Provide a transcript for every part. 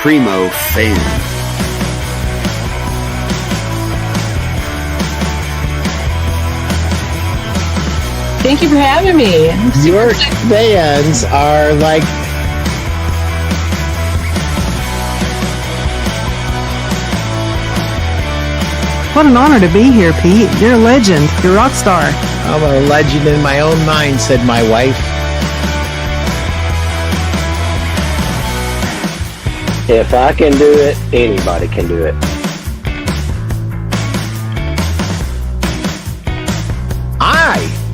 Primeau fan. Thank you for having me. Your fans are like, what an honor to be here, Pete. You're a legend. You're a rock star. I'm a legend in my own mind, said my wife. If I can do it, anybody can do it.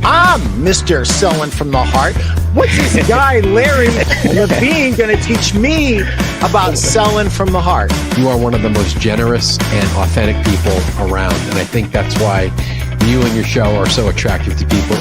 I'm Mr. Selling from the Heart. What's this guy, Larry Levine, going to teach me about selling from the heart? You are one of the most generous and authentic people around. And I think that's why you and your show are so attractive to people.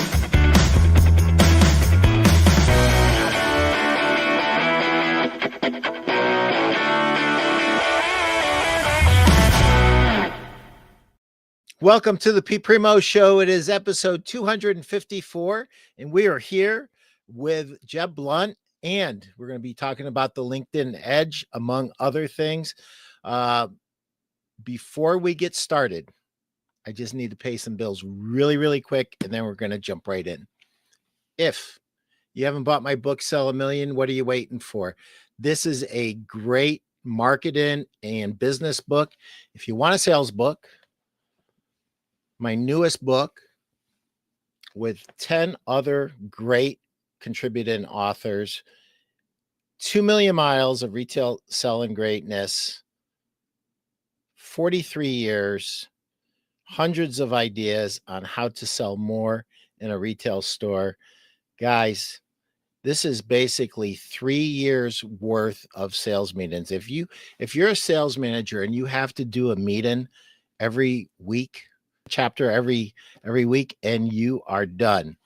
Welcome to the Pete Primeau Show. It is episode 254, and we are here with Jeb Blount, and we're going to be talking about the LinkedIn Edge, among other things. Before we get started, I just need to pay some bills really, really quick, and then we're going to jump right in. If you haven't bought my book, Sell a Million, what are you waiting for? This is a great marketing and business book. If you want a sales book, my newest book with 10 other great contributing authors, 2 million miles of retail selling greatness, 43 years, hundreds of ideas on how to sell more in a retail store. Guys, this is basically 3 years worth of sales meetings. If you're a sales manager and you have to do a meeting every week, chapter every week, and you are done.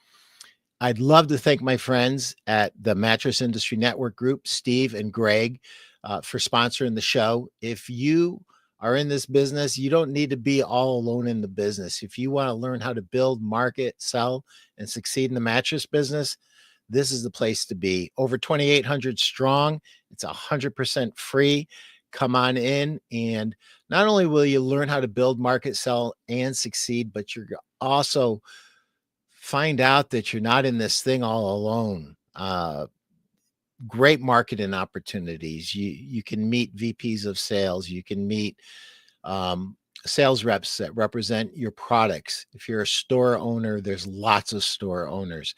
I'd love to thank my friends at the Mattress Industry Network group, Steve and Greg, for sponsoring the show. If you are in this business, you don't need to be all alone in the business. If you want to learn how to build, market, sell, and succeed in the mattress business, this is the place to be. Over 2,800 strong. It's 100% free. Come on in, and not only will you learn how to build, market, sell, and succeed, but you're also find out that you're not in this thing all alone. Great marketing opportunities. You can meet VPs of sales. You can meet sales reps that represent your products. If you're a store owner, there's lots of store owners.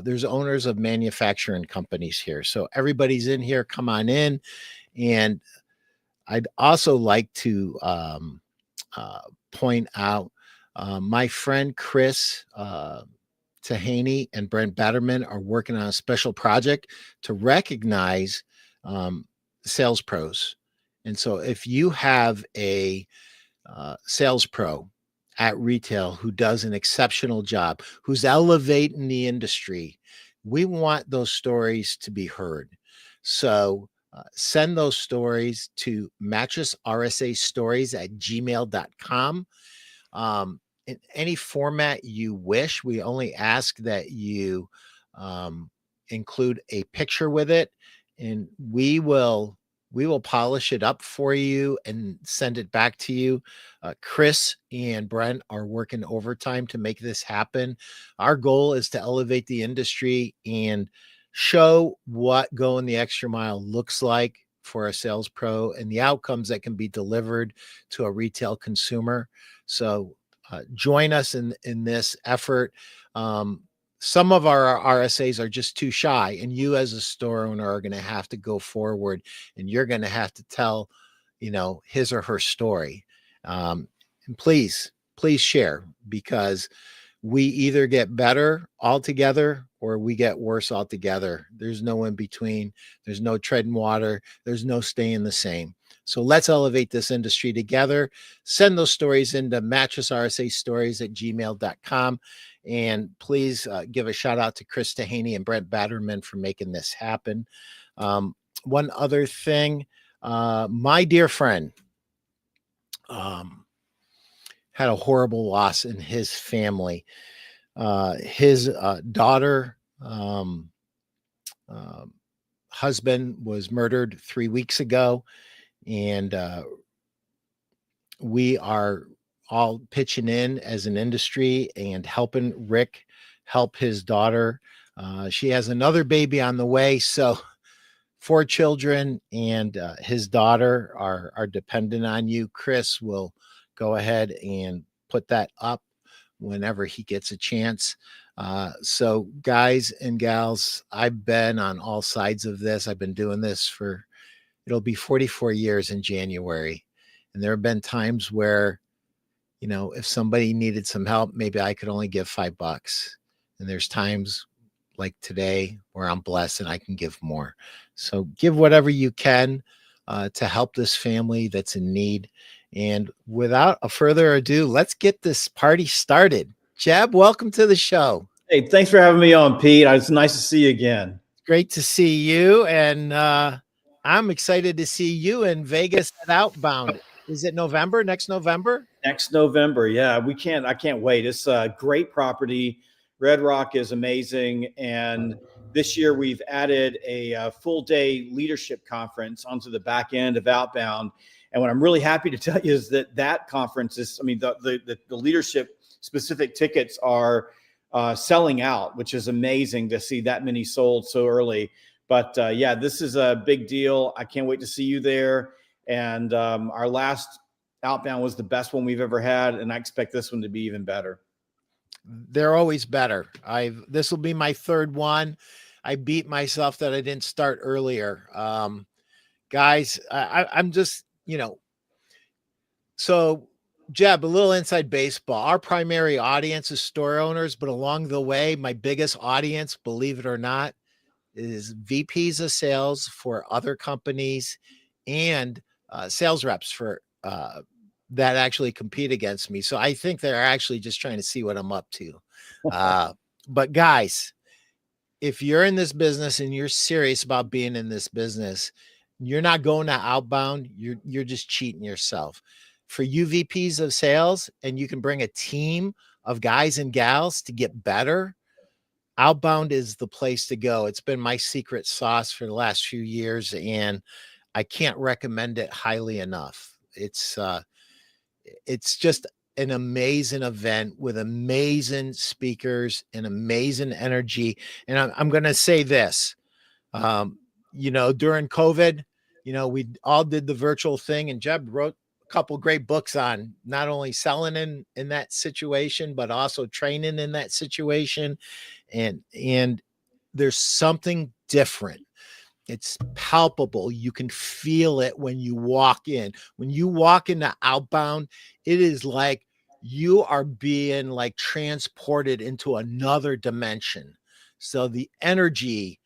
There's owners of manufacturing companies here. So everybody's in here. Come on in. And I'd also like to point out my friend Chris Tahaney and Brent Batterman are working on a special project to recognize sales pros. And so if you have a sales pro at retail who does an exceptional job, who's elevating the industry, we want those stories to be heard. So send those stories to mattressrsastories@gmail.com. In any format you wish. We only ask that you include a picture with it, and we will polish it up for you and send it back to you. Chris and Brent are working overtime to make this happen. Our goal is to elevate the industry and show what going the extra mile looks like for a sales pro and the outcomes that can be delivered to a retail consumer. So join us in this effort. Some of our RSAs are just too shy, and you as a store owner are going to have to go forward, and you're going to have to tell, his or her story. And please share, because we either get better altogether or we get worse altogether. There's no in between. There's no treading water. There's no staying the same. So let's elevate this industry together. Send those stories into mattressrsastories@gmail.com. And please give a shout out to Chris Tahaney and Brent Batterman for making this happen. One other thing, my dear friend had a horrible loss in his family. His daughter, husband was murdered 3 weeks ago. And we are all pitching in as an industry and helping Rick help his daughter. She has another baby on the way. So 4 children and his daughter are dependent on you. Chris will go ahead and put that up whenever he gets a chance. So guys and gals, I've been on all sides of this. I've been doing this for, it'll be 44 years in January. And there have been times where, you know, if somebody needed some help, maybe I could only give $5. And there's times like today where I'm blessed and I can give more. So give whatever you can to help this family that's in need. And without a further ado, let's get this party started. Jeb, welcome to the show. Hey, thanks for having me on, Pete. It's nice to see you again. Great to see you. And I'm excited to see you in Vegas at Outbound. Is it November, next November? Next November. Yeah, I can't wait. It's a great property. Red Rock is amazing. And this year we've added a full day leadership conference onto the back end of Outbound. And what I'm really happy to tell you is that conference is, I mean, the leadership specific tickets are selling out, which is amazing to see that many sold so early. But yeah, this is a big deal. I can't wait to see you there. And our last Outbound was the best one we've ever had, and I expect this one to be even better. They're always better. This will be my 3rd one. I beat myself that I didn't start earlier. Guys, I'm just, you know, so Jeb, a little inside baseball. Our primary audience is store owners, but along the way, my biggest audience, believe it or not, is VPs of sales for other companies and sales reps for that actually compete against me. So I think they're actually just trying to see what I'm up to. But guys, if you're in this business and you're serious about being in this business, you're not going to Outbound. You're just cheating yourself. For you VPs of sales, and you can bring a team of guys and gals to get better, Outbound is the place to go. It's been my secret sauce for the last few years, and I can't recommend it highly enough. It's just an amazing event with amazing speakers and amazing energy. And I'm going to say this, you know, during COVID, you know, we all did the virtual thing, and Jeb wrote a couple great books on not only selling in that situation, but also training in that situation. And there's something different. It's palpable. You can feel it when you walk in. When you walk into Outbound, it is like you are being like transported into another dimension. So the energy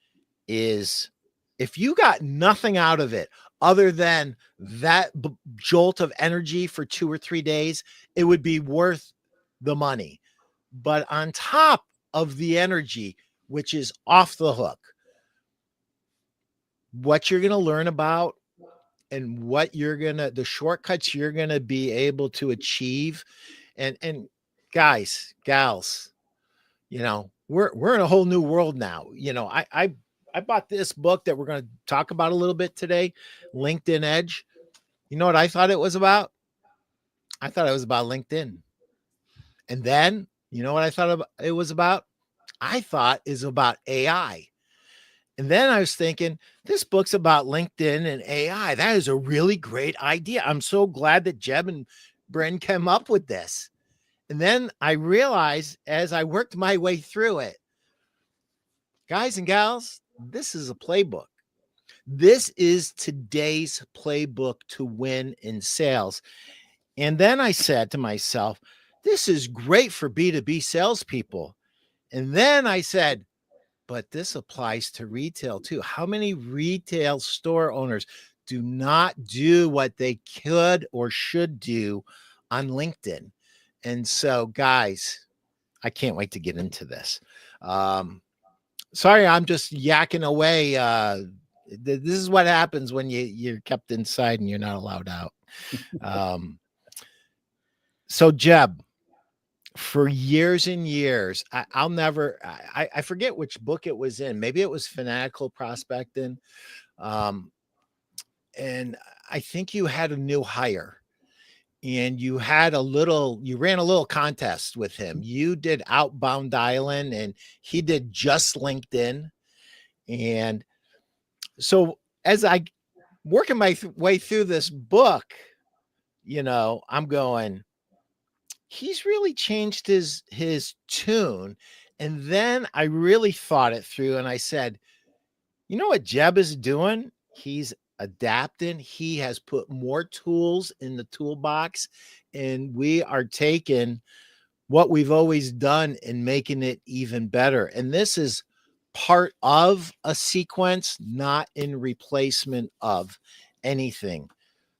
is, if you got nothing out of it other than that jolt of energy for 2 or 3 days, it would be worth the money. But on top of the energy, which is off the hook, what you're going to learn about and what you're going to, the shortcuts you're going to be able to achieve. And guys, gals, you know, we're in a whole new world now. You know, I bought this book that we're going to talk about a little bit today, LinkedIn Edge. You know what I thought it was about? I thought it was about LinkedIn. And then, you know what I thought it was about? I thought is about AI. And then I was thinking, this book's about LinkedIn and AI. That is a really great idea. I'm so glad that Jeb and Bryn came up with this. And then I realized as I worked my way through it, guys and gals, this is a playbook. This is today's playbook to win in sales. And then I said to myself, this is great for B2B salespeople. And then I said, but this applies to retail too. How many retail store owners do not do what they could or should do on LinkedIn? And so, guys, I can't wait to get into this. Sorry, I'm just yakking away. This is what happens when you're kept inside and you're not allowed out. So, Jeb, for years and years, I'll never, I forget which book it was in. Maybe it was Fanatical Prospecting. And I think you had a new hire and you ran a little contest with him. You did outbound dialing and he did just LinkedIn. And so as I working my way through this book, I'm going, he's really changed his tune. And then I really thought it through and I said, you know what Jeb is doing? He's adapting. He has put more tools in the toolbox, and we are taking what we've always done and making it even better. And this is part of a sequence, not in replacement of anything.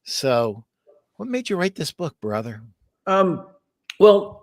So what made you write this book, brother? Well, we'll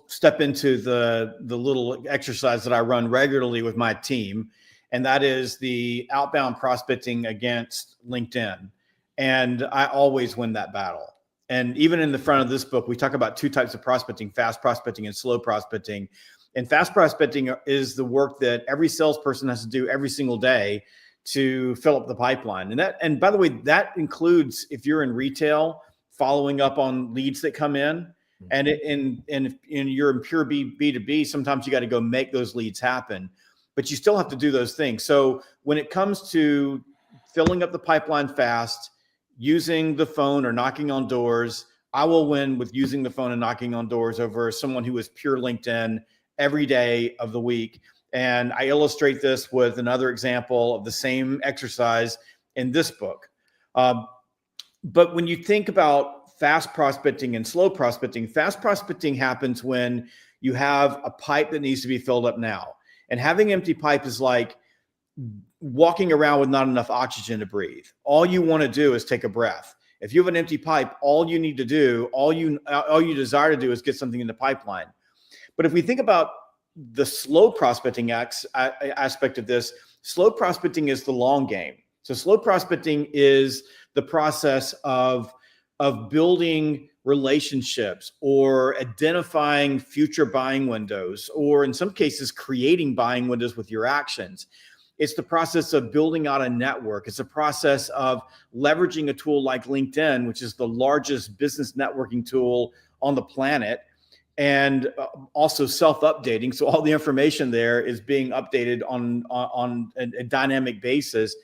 step into the little exercise that I run regularly with my team, and that is the outbound prospecting against LinkedIn. And I always win that battle. And even in the front of this book, we talk about two types of prospecting: fast prospecting and slow prospecting. And fast prospecting is the work that every salesperson has to do every single day to fill up the pipeline. And by the way, that includes, if you're in retail, following up on leads that come in, and you're in pure B2B, sometimes you got to go make those leads happen, but you still have to do those things. So when it comes to filling up the pipeline fast, using the phone or knocking on doors, I will win with using the phone and knocking on doors over someone who is pure LinkedIn every day of the week. And I illustrate this with another example of the same exercise in this book. But when you think about fast prospecting and slow prospecting, fast prospecting happens when you have a pipe that needs to be filled up now. And having empty pipe is like walking around with not enough oxygen to breathe. All you want to do is take a breath. If you have an empty pipe, all you need to do, all you desire to do is get something in the pipeline. But if we think about the slow prospecting aspect of this, slow prospecting is the long game. So slow prospecting is the process of building relationships or identifying future buying windows, or in some cases, creating buying windows with your actions. It's the process of building out a network. It's a process of leveraging a tool like LinkedIn, which is the largest business networking tool on the planet, and also self-updating. So all the information there is being updated on a dynamic basis.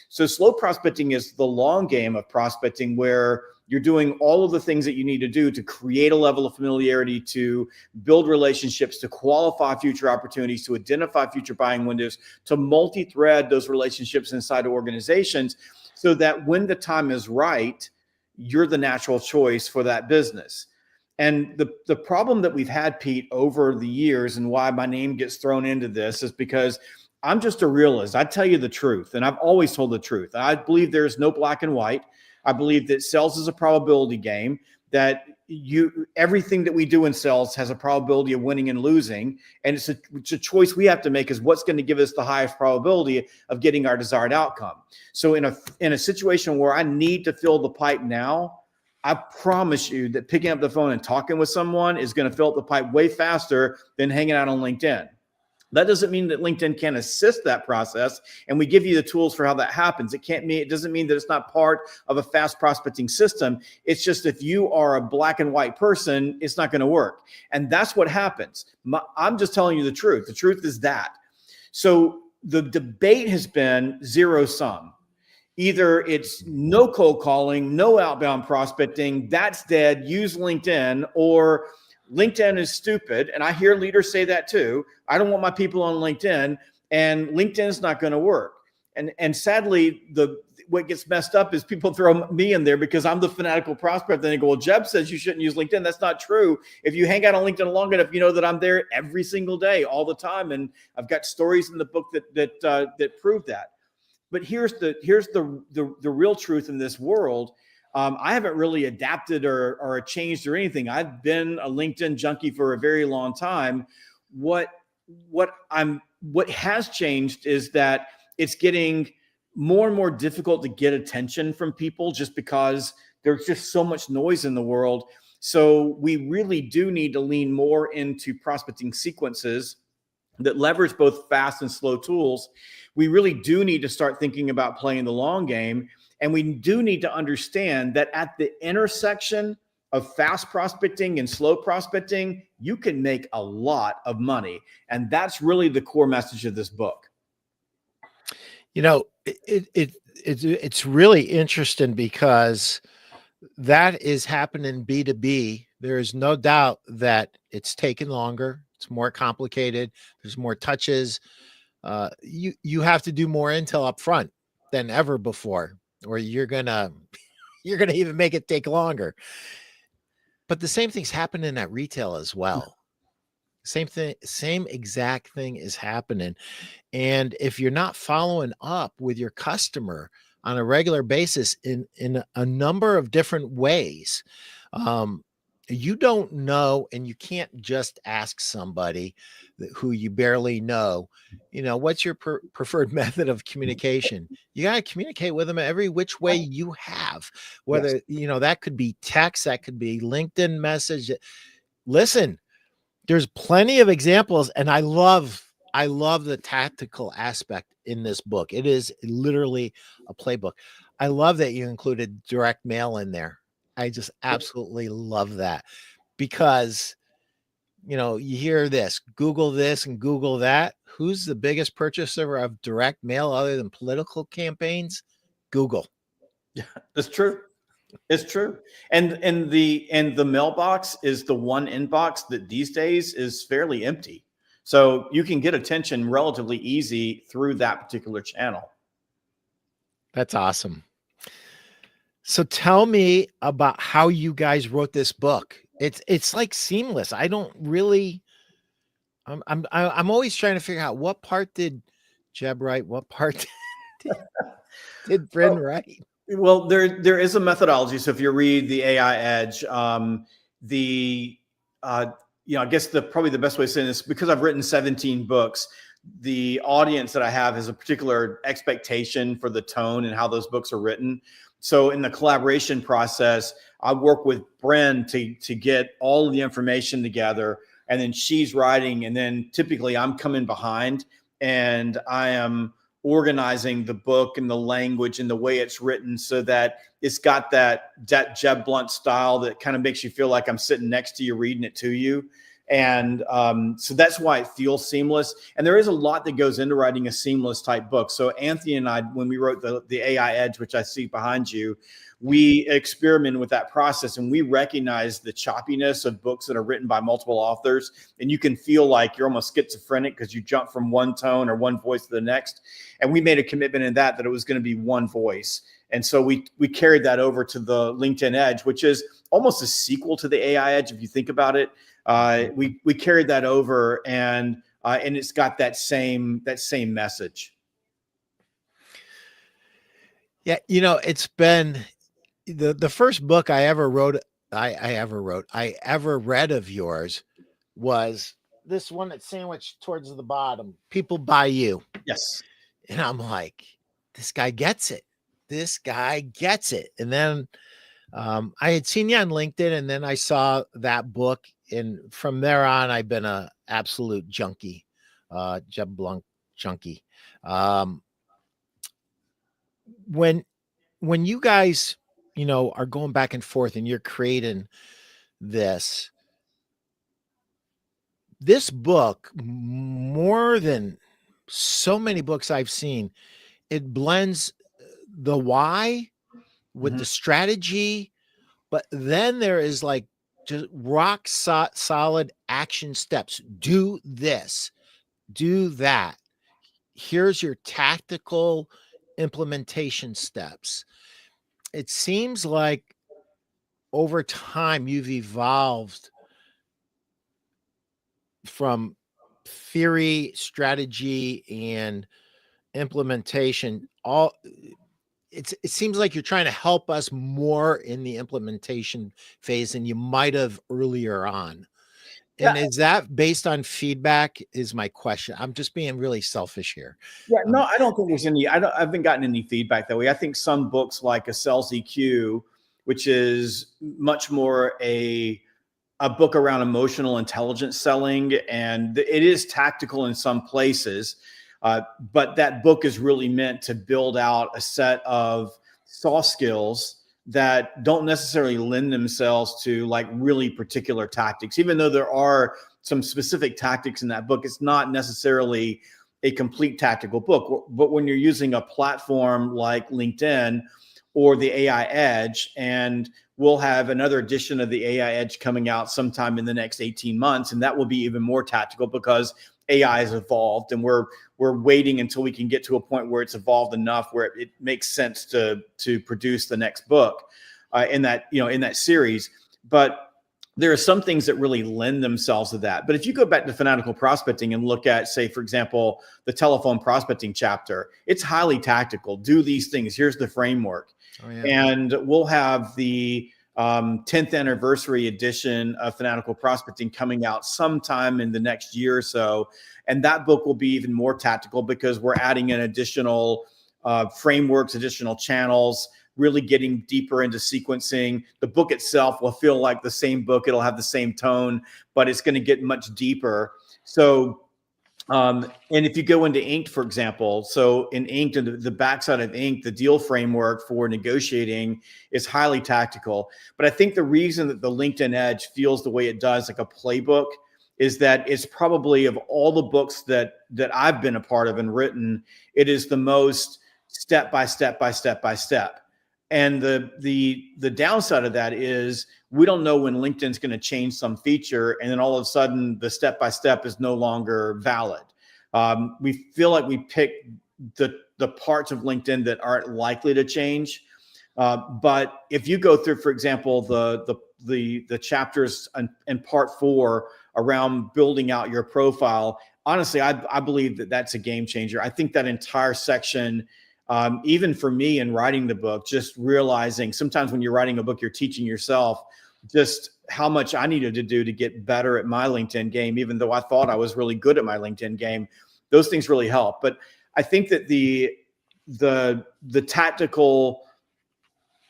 So slow prospecting is the long game of prospecting, where you're doing all of the things that you need to do to create a level of familiarity, to build relationships, to qualify future opportunities, to identify future buying windows, to multi-thread those relationships inside organizations, so that when the time is right, you're the natural choice for that business. And the problem that we've had, Pete, over the years, and why my name gets thrown into this, is because I'm just a realist. I tell you the truth, and I've always told the truth. I believe there's no black and white. I believe that sales is a probability game, that everything that we do in sales has a probability of winning and losing. And it's a choice we have to make, is what's going to give us the highest probability of getting our desired outcome. So in a situation where I need to fill the pipe now, I promise you that picking up the phone and talking with someone is going to fill up the pipe way faster than hanging out on LinkedIn. That doesn't mean that LinkedIn can't assist that process, and we give you the tools for how that happens. It doesn't mean that it's not part of a fast prospecting system. It's just, if you are a black and white person, it's not going to work. And that's what happens. I'm just telling you the truth. The truth is that. So the debate has been zero sum. Either it's no cold calling, no outbound prospecting, that's dead, use LinkedIn, or LinkedIn is stupid. And I hear leaders say that too. I don't want my people on LinkedIn, and LinkedIn's not going to work. And sadly, what gets messed up is people throw me in there because I'm the fanatical prospect. Then they go, well, Jeb says you shouldn't use LinkedIn. That's not true. If you hang out on LinkedIn long enough, you know that I'm there every single day, all the time. And I've got stories in the book that prove that. But here's the real truth in this world. I haven't really adapted or changed or anything. I've been a LinkedIn junkie for a very long time. What has changed is that it's getting more and more difficult to get attention from people, just because there's just so much noise in the world. So we really do need to lean more into prospecting sequences that leverage both fast and slow tools, we really do need to start thinking about playing the long game. And we do need to understand that at the intersection of fast prospecting and slow prospecting, you can make a lot of money. And that's really the core message of this book. You know, it's really interesting because that is happening B2B. There is no doubt that it's taken longer. It's more complicated. There's more touches. You have to do more intel up front than ever before, or you're gonna even make it take longer. But the same thing's happening at retail as well. Same thing, same exact thing is happening. And if you're not following up with your customer on a regular basis in a number of different ways, you don't know, and you can't just ask somebody who you barely know, what's your preferred method of communication? You got to communicate with them every which way you have, whether, that could be text, that could be LinkedIn message. Listen, there's plenty of examples, and I love the tactical aspect in this book. It is literally a playbook. I love that you included direct mail in there. I just absolutely love that because, you hear this, Google this and Google that. Who's the biggest purchaser of direct mail other than political campaigns? Google. Yeah, that's true. It's true. And the mailbox is the one inbox that these days is fairly empty. So you can get attention relatively easy through that particular channel. That's awesome. So tell me about how you guys wrote this book. It's like seamless. I don't really. I'm always trying to figure out what part did Jeb write, what part did Bryn write. Well, there is a methodology. So if you read the AI Edge, I guess probably the best way to say this, because I've written 17 books, the audience that I have has a particular expectation for the tone and how those books are written. So in the collaboration process, I work with Bryn to get all of the information together, and then she's writing, and then typically I'm coming behind and I am organizing the book and the language and the way it's written so that it's got that Jeb Blount style that kind of makes you feel like I'm sitting next to you reading it to you. And so that's why it feels seamless. And there is a lot that goes into writing a seamless type book. So Anthony and I, when we wrote the AI Edge, which I see behind you, we experimented with that process, and we recognize the choppiness of books that are written by multiple authors. And you can feel like you're almost schizophrenic because you jump from one tone or one voice to the next. And we made a commitment in that it was going to be one voice. And so we carried that over to the LinkedIn Edge, which is almost a sequel to the AI Edge, if you think about it. We carried that over, and it's got that same message. Yeah, it's been the first book I ever wrote. I ever read of yours was this one that's sandwiched towards the bottom. People Buy You. Yes. And I'm like, this guy gets it. This guy gets it. And then I had seen you on LinkedIn, and then I saw that book. And from there on, I've been a absolute junkie, Jeb Blount junkie. When you guys, are going back and forth and you're creating this book, more than so many books I've seen, it blends the why with the strategy, but then there is like just rock solid action steps. Do this, do that. Here's your tactical implementation steps. It seems like over time you've evolved from theory, strategy, and implementation. It seems like you're trying to help us more in the implementation phase than you might have earlier on. And is that based on feedback is my question. I'm just being really selfish here. Yeah, no, I don't think there's any, I haven't gotten any feedback that way. I think some books like a Sales EQ, which is much more a a book around emotional intelligence selling, and it is tactical in some places. But that book is really meant to build out a set of soft skills that don't necessarily lend themselves to like really particular tactics. Even though there are some specific tactics in that book, it's not necessarily a complete tactical book. But when you're using a platform like LinkedIn or the AI Edge, and we'll have another edition of the AI Edge coming out sometime in the next 18 months, and that will be even more tactical because AI has evolved, and we're waiting until we can get to a point where it's evolved enough where it makes sense to produce the next book in that series. But there are some things that really lend themselves to that. But if you go back to fanatical prospecting and look at, say, for example, the telephone prospecting chapter, it's highly tactical. Do these things. Here's the framework. Oh, yeah. And we'll have the 10th anniversary edition of Fanatical Prospecting coming out sometime in the next year or so. And that book will be even more tactical because we're adding in additional frameworks, additional channels, really getting deeper into sequencing. The book itself will feel like the same book. It'll have the same tone, but it's going to get much deeper. So, and if you go into Inked, for example, so in Inked, and the backside of Inked, the deal framework for negotiating is highly tactical. But I think the reason that the LinkedIn Edge feels the way it does, like a playbook, is that it's probably, of all the books that I've been a part of and written, it is the most step by step by step by step. And the downside of that is we don't know when LinkedIn's going to change some feature, and then all of a sudden the step by step is no longer valid. We feel like we picked the parts of LinkedIn that aren't likely to change. But if you go through, for example, the chapters in part 4 around building out your profile, honestly, I believe that that's a game changer. I think that entire section, even for me in writing the book, just realizing sometimes when you're writing a book, you're teaching yourself just how much I needed to do to get better at my LinkedIn game, even though I thought I was really good at my LinkedIn game. Those things really help. But I think that the tactical,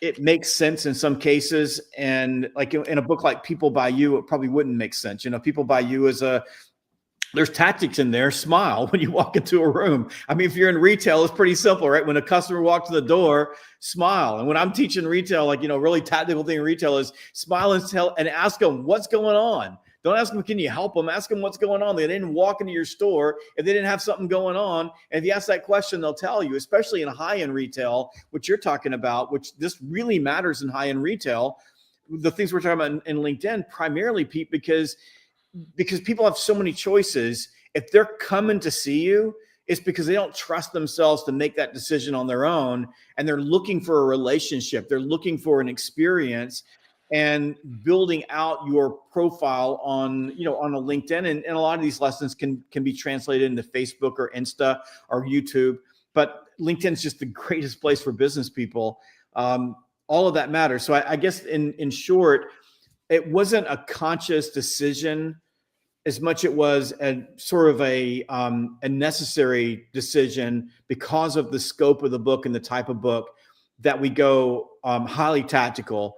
it makes sense in some cases. And like in a book like People Buy You, it probably wouldn't make sense. People Buy You there's tactics in there. Smile when you walk into a room. I mean, if you're in retail, it's pretty simple, right? When a customer walks to the door, smile. And when I'm teaching retail, like, really tactical thing in retail is smile and ask them what's going on. Don't ask them, can you help them? Ask them what's going on. They didn't walk into your store if they didn't have something going on. And if you ask that question, they'll tell you, especially in high-end retail, which you're talking about, which this really matters in high-end retail. The things we're talking about in LinkedIn, primarily, Pete, because people have so many choices. If they're coming to see you, it's because they don't trust themselves to make that decision on their own. And they're looking for a relationship. They're looking for an experience, and building out your profile on a LinkedIn. And a lot of these lessons can be translated into Facebook or Insta or YouTube, but LinkedIn is just the greatest place for business people. All of that matters. So I guess in short, it wasn't a conscious decision as much it was a sort of a necessary decision because of the scope of the book and the type of book that we go highly tactical.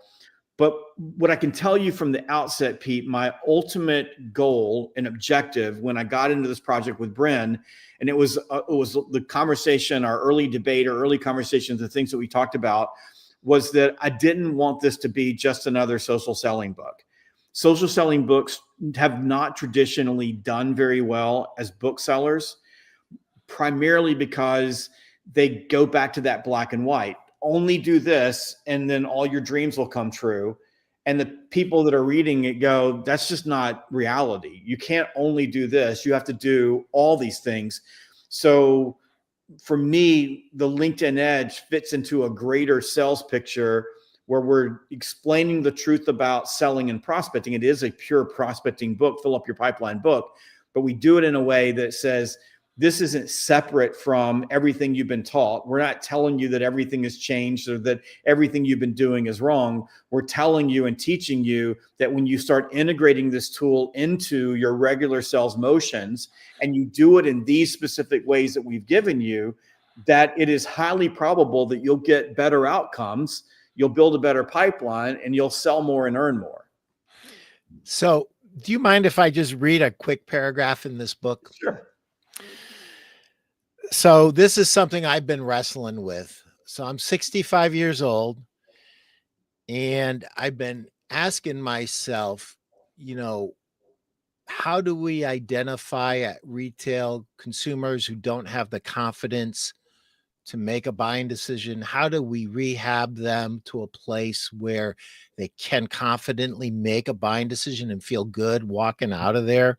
But what I can tell you from the outset, Pete, my ultimate goal and objective when I got into this project with Bryn, and it was the conversation, our early debate or early conversations, the things that we talked about, was that I didn't want this to be just another social selling book. Social selling books have not traditionally done very well as booksellers, primarily because they go back to that black and white. Only do this, and then all your dreams will come true. And the people that are reading it go, that's just not reality. You can't only do this. You have to do all these things. So for me, the LinkedIn Edge fits into a greater sales picture where we're explaining the truth about selling and prospecting. It is a pure prospecting book, fill up your pipeline book, but we do it in a way that says, this isn't separate from everything you've been taught. We're not telling you that everything has changed or that everything you've been doing is wrong. We're telling you and teaching you that when you start integrating this tool into your regular sales motions and you do it in these specific ways that we've given you, that it is highly probable that you'll get better outcomes, you'll build a better pipeline, and you'll sell more and earn more. So, do you mind if I just read a quick paragraph in this book? Sure. So, this is something I've been wrestling with. So, I'm 65 years old, and I've been asking myself, you know, how do we identify at retail consumers who don't have the confidence to make a buying decision? How do we rehab them to a place where they can confidently make a buying decision and feel good walking out of there?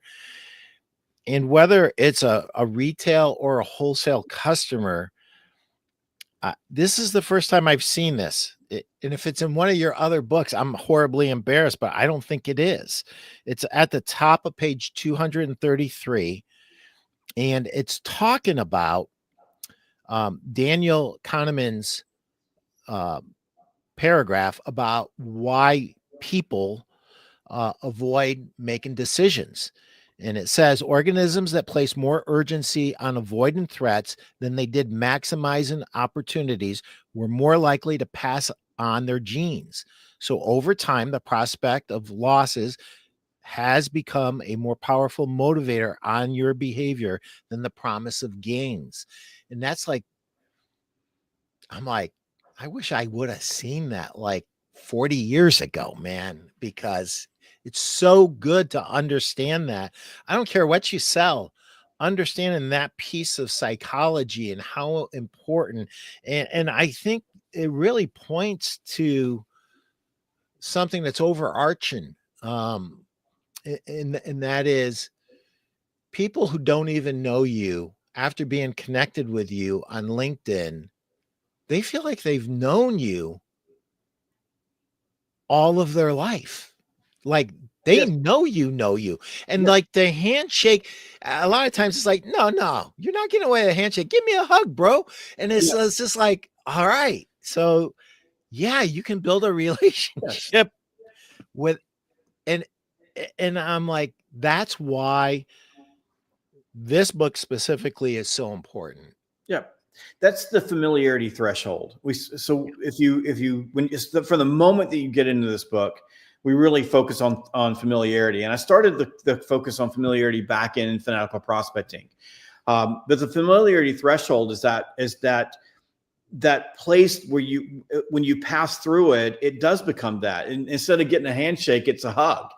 And whether it's a retail or a wholesale customer, this is the first time I've seen this. And if it's in one of your other books, I'm horribly embarrassed, but I don't think it is. It's at the top of page 233, and it's talking about Daniel Kahneman's paragraph about why people avoid making decisions. And it says organisms that place more urgency on avoiding threats than they did maximizing opportunities were more likely to pass on their genes. So over time, the prospect of losses has become a more powerful motivator on your behavior than the promise of gains. And that's like, I'm like, I wish I would have seen that like 40 years ago, man, because it's so good to understand that. I don't care what you sell, understanding that piece of psychology and how important. And I think it really points to something that's overarching. And that is people who don't even know you after being connected with you on LinkedIn, they feel like they've known you all of their life. Like they Yes. know you. And Yeah. like the handshake, a lot of times it's like, no, you're not getting away with a handshake. Give me a hug, bro. And it's just like, all right. So yeah, you can build a relationship with, and I'm like, that's why this book specifically is so important. Yeah, that's the familiarity threshold. So if you when it's from the moment that you get into this book, we really focus on familiarity. And I started the focus on familiarity back in fanatical prospecting. But the familiarity threshold is that place where when you pass through it, it does become that. And instead of getting a handshake, it's a hug.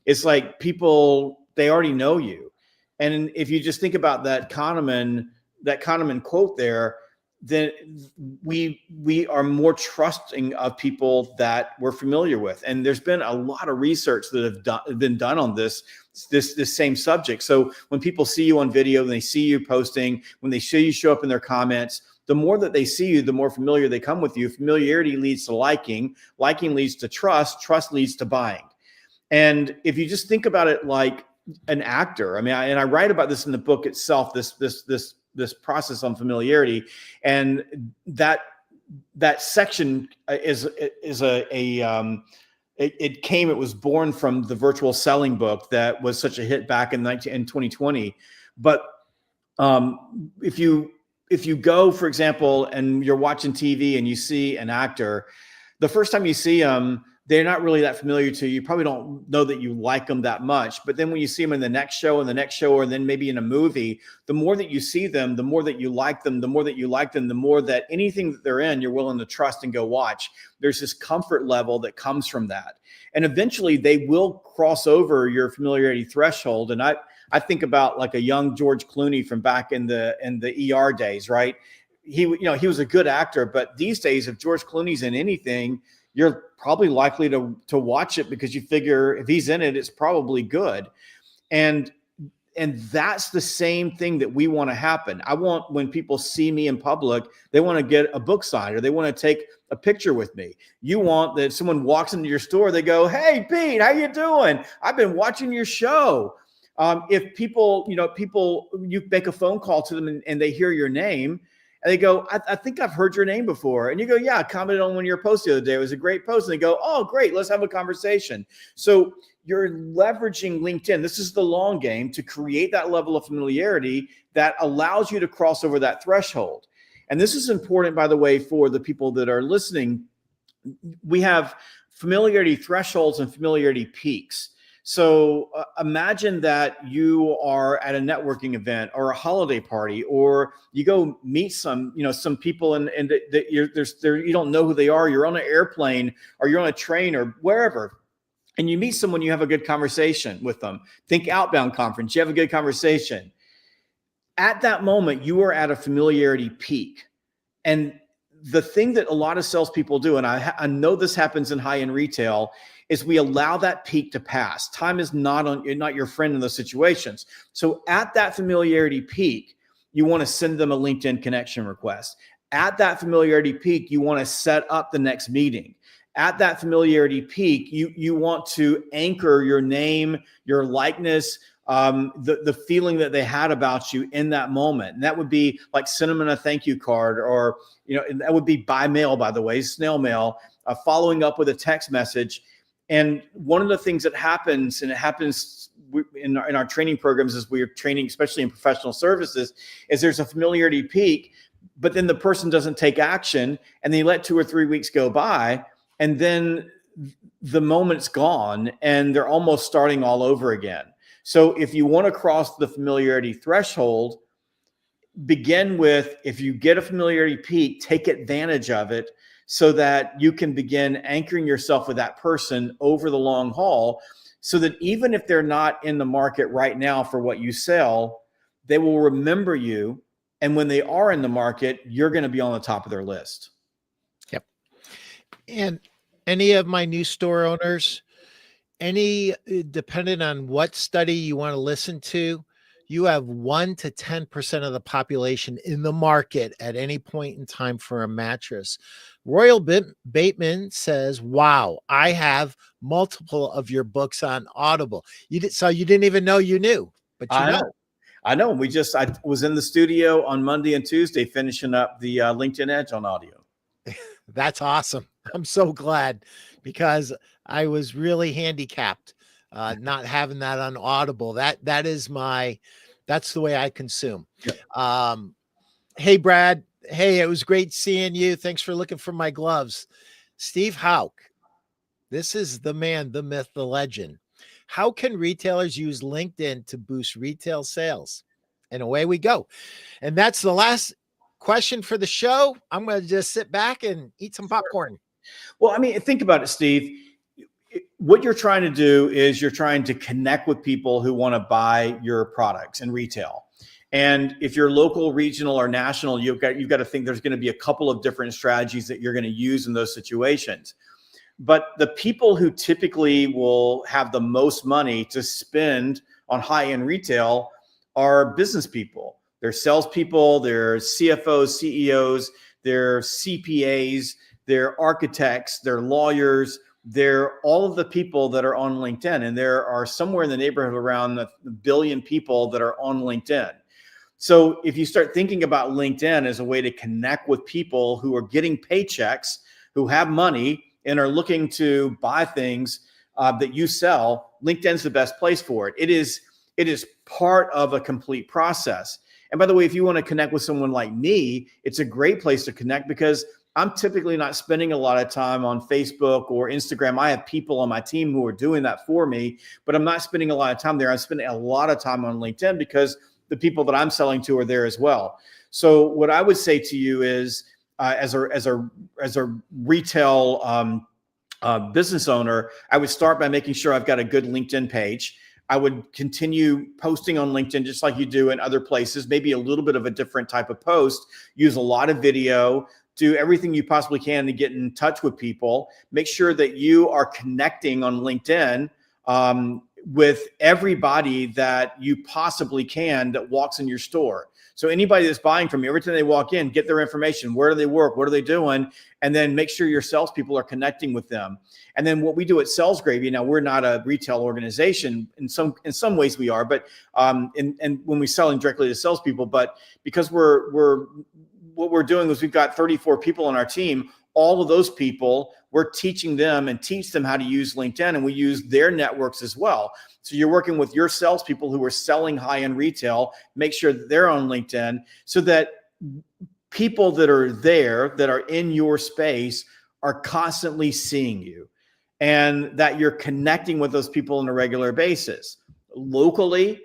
It's like people, they already know you. And if you just think about that Kahneman quote there, then we are more trusting of people that we're familiar with. And there's been a lot of research that have been done on this same subject. So when people see you on video, and they see you posting, when they see you show up in their comments, the more that they see you, the more familiar they come with you. Familiarity leads to liking leads to trust leads to buying. And if you just think about it like an actor, I mean, I write about this in the book itself, this process on familiarity, and that section it was born from the virtual selling book that was such a hit back in 2020. But if you go, for example, and you're watching TV and you see an actor, the first time you see them, they're not really that familiar to you. You probably don't know that you like them that much. But then when you see them in the next show, or then maybe in a movie, the more that you see them, the more that you like them, the more that anything that they're in, you're willing to trust and go watch. There's this comfort level that comes from that. And eventually they will cross over your familiarity threshold. And I think about like a young George Clooney from back in the ER days, right? He was a good actor, but these days, if George Clooney's in anything, you're probably likely to watch it because you figure if he's in it, it's probably good. And that's the same thing that we want to happen. I want, when people see me in public, they want to get a book signed or they want to take a picture with me. You want that someone walks into your store, they go, "Hey, Pete, how you doing? I've been watching your show." If people, you make a phone call to them and they hear your name, and they go, I think I've heard your name before. And you go, "Yeah, I commented on one of your posts the other day. It was a great post." And they go, "Oh, great. Let's have a conversation." So you're leveraging LinkedIn. This is the long game to create that level of familiarity that allows you to cross over that threshold. And this is important, by the way, for the people that are listening. We have familiarity thresholds and familiarity peaks. So imagine that you are at a networking event or a holiday party, or you go meet some people and you don't know who they are. You're on an airplane or you're on a train or wherever, and you meet someone, you have a good conversation with them. Think outbound conference, you have a good conversation. At that moment, you are at a familiarity peak. And the thing that a lot of salespeople do, and I know this happens in high-end retail, is we allow that peak to pass. Time is not your friend in those situations. So at that familiarity peak, you want to send them a LinkedIn connection request. At that familiarity peak, you want to set up the next meeting. At that familiarity peak, you want to anchor your name, your likeness, the feeling that they had about you in that moment. And that would be like send them a thank you card, or, and that would be by mail, by the way, snail mail, following up with a text message. And one of the things that happens, and it happens in our training programs as we're training, especially in professional services, is there's a familiarity peak, but then the person doesn't take action, and they let 2 or 3 weeks go by, and then the moment's gone and they're almost starting all over again. So if you want to cross the familiarity threshold, begin with, if you get a familiarity peak, take advantage of it so that you can begin anchoring yourself with that person over the long haul, so that even if they're not in the market right now for what you sell, they will remember you. And when they are in the market, you're going to be on the top of their list. Yep. And any of my new store owners, depending on what study you want to listen to, you have 1 to 10% of the population in the market at any point in time for a mattress. Royal Bateman says, wow, I have multiple of your books on Audible. So you didn't even know you knew, but you know. I know. I was in the studio on Monday and Tuesday finishing up the LinkedIn Edge on audio. That's awesome. I'm so glad, because I was really handicapped not having that on Audible. That's the way I consume. Yep. Hey, Brad. Hey, it was great seeing you. Thanks for looking for my gloves. Steve Hauk. This is the man, the myth, the legend. How can retailers use LinkedIn to boost retail sales? And away we go. And that's the last question for the show. I'm going to just sit back and eat some popcorn. Well, I mean, think about it, Steve. What you're trying to do is you're trying to connect with people who want to buy your products in retail. And if you're local, regional, or national, you've got to think there's going to be a couple of different strategies that you're going to use in those situations. But the people who typically will have the most money to spend on high-end retail are business people. They're salespeople, they're CFOs, CEOs, they're CPAs, they're architects, they're lawyers, they're all of the people that are on LinkedIn. And there are somewhere in the neighborhood around 1 billion people that are on LinkedIn. So if you start thinking about LinkedIn as a way to connect with people who are getting paychecks, who have money and are looking to buy things that you sell, LinkedIn's the best place for it. It is part of a complete process. And by the way, if you want to connect with someone like me, it's a great place to connect, because I'm typically not spending a lot of time on Facebook or Instagram. I have people on my team who are doing that for me, but I'm not spending a lot of time there. I'm spending a lot of time on LinkedIn because the people that I'm selling to are there as well. So what I would say to you is, as a retail business owner, I would start by making sure I've got a good LinkedIn page. I would continue posting on LinkedIn just like you do in other places, maybe a little bit of a different type of post. Use a lot of video. Do everything you possibly can to get in touch with people. Make sure that you are connecting on LinkedIn with everybody that you possibly can that walks in your store. So anybody that's buying from you, every time they walk in, get their information. Where do they work? What are they doing? And then make sure your salespeople are connecting with them. And then what we do at Sales Gravy, now we're not a retail organization. In some ways we are, but and when we're selling directly to salespeople, but because what we're doing is we've got 34 people on our team. All of those people, we're teaching them and teach them how to use LinkedIn, and we use their networks as well. So you're working with your salespeople who are selling high-end retail, make sure that they're on LinkedIn, so that people that are there, that are in your space, are constantly seeing you. and that you're connecting with those people on a regular basis. Locally,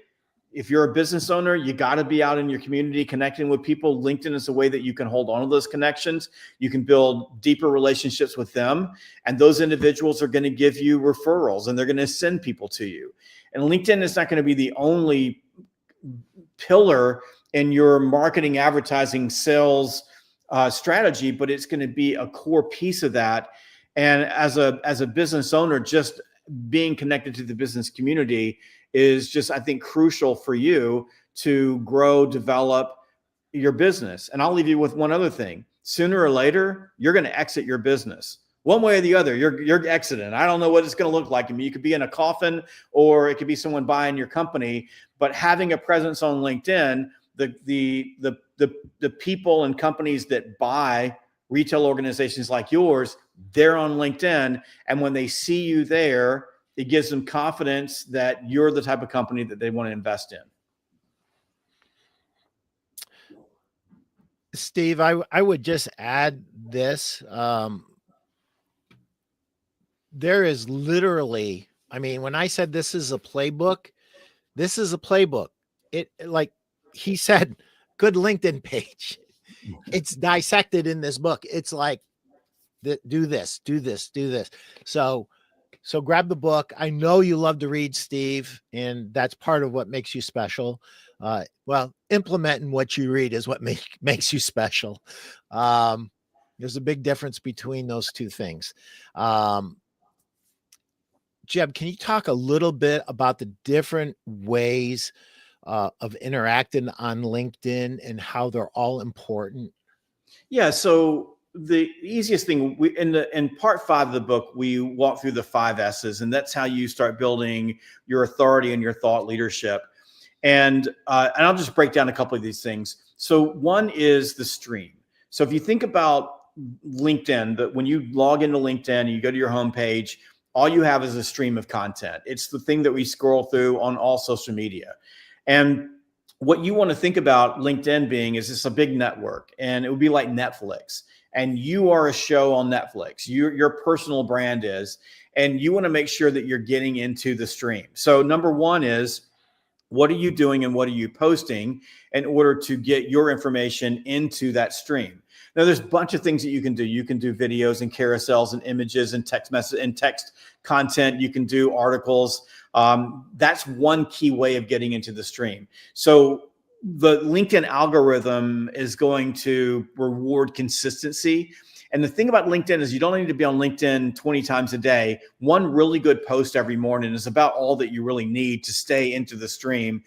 if you're a business owner, you got to be out in your community connecting with people. LinkedIn is a way that you can hold on to those connections. You can build deeper relationships with them, and those individuals are going to give you referrals, and they're going to send people to you. And LinkedIn is not going to be the only pillar in your marketing, advertising, sales strategy, but it's going to be a core piece of that. And as a business owner, just being connected to the business community is just, I think, crucial for you to grow, develop your business. And I'll leave you with one other thing. Sooner or later, you're going to exit your business. One way or the other, you're exiting. I don't know what it's going to look like. I mean, you could be in a coffin, or it could be someone buying your company. But having a presence on LinkedIn, the people and companies that buy retail organizations like yours, they're on LinkedIn. And when they see you there, it gives them confidence that you're the type of company that they want to invest in. Steve, I would just add this. There is literally, I mean, when I said this is a playbook, this is a playbook. It, like he said, good LinkedIn page. It's dissected in this book. It's like, do this, do this, do this. So grab the book. I know you love to read, Steve, and that's part of what makes you special. Well, implementing what you read is what makes you special. There's a big difference between those two things. Jeb, can you talk a little bit about the different ways of interacting on LinkedIn and how they're all important? Yeah. So the easiest thing, in part 5 of the book, we walk through the 5 S's, and that's how you start building your authority and your thought leadership. And I'll just break down a couple of these things. So one is the stream. So if you think about LinkedIn, that when you log into LinkedIn and you go to your homepage, all you have is a stream of content. It's the thing that we scroll through on all social media. And what you want to think about LinkedIn being is it's a big network, and it would be like Netflix. And you are a show on Netflix. Your personal brand is, and you want to make sure that you're getting into the stream. So number one is, what are you doing and what are you posting in order to get your information into that stream? Now, there's a bunch of things that you can do. You can do videos and carousels and images and text message and text content. You can do articles. That's one key way of getting into the stream. So the LinkedIn algorithm is going to reward consistency. And the thing about LinkedIn is you don't need to be on LinkedIn 20 times a day. One really good post every morning is about all that you really need to stay into the stream.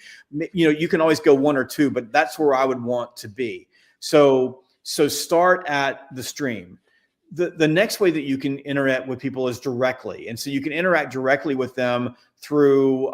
You know, you can always go 1 or 2, but that's where I would want to be. So start at the stream. The next way that you can interact with people is directly. And so you can interact directly with them through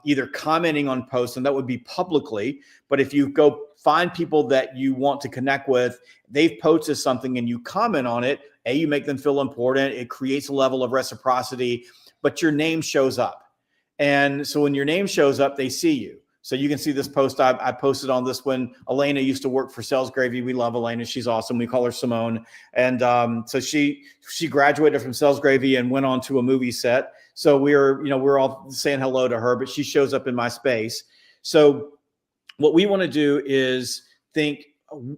either commenting on posts, and that would be publicly. But if you go find people that you want to connect with, they've posted something and you comment on it, you make them feel important. It creates a level of reciprocity, but your name shows up. And so when your name shows up, they see you. So you can see this post I posted on this one. Elena used to work for Sales Gravy. We love Elena. She's awesome. We call her Simone. And so she graduated from Sales Gravy and went on to a movie set. So we're all saying hello to her, but she shows up in my space. So what we want to do is think,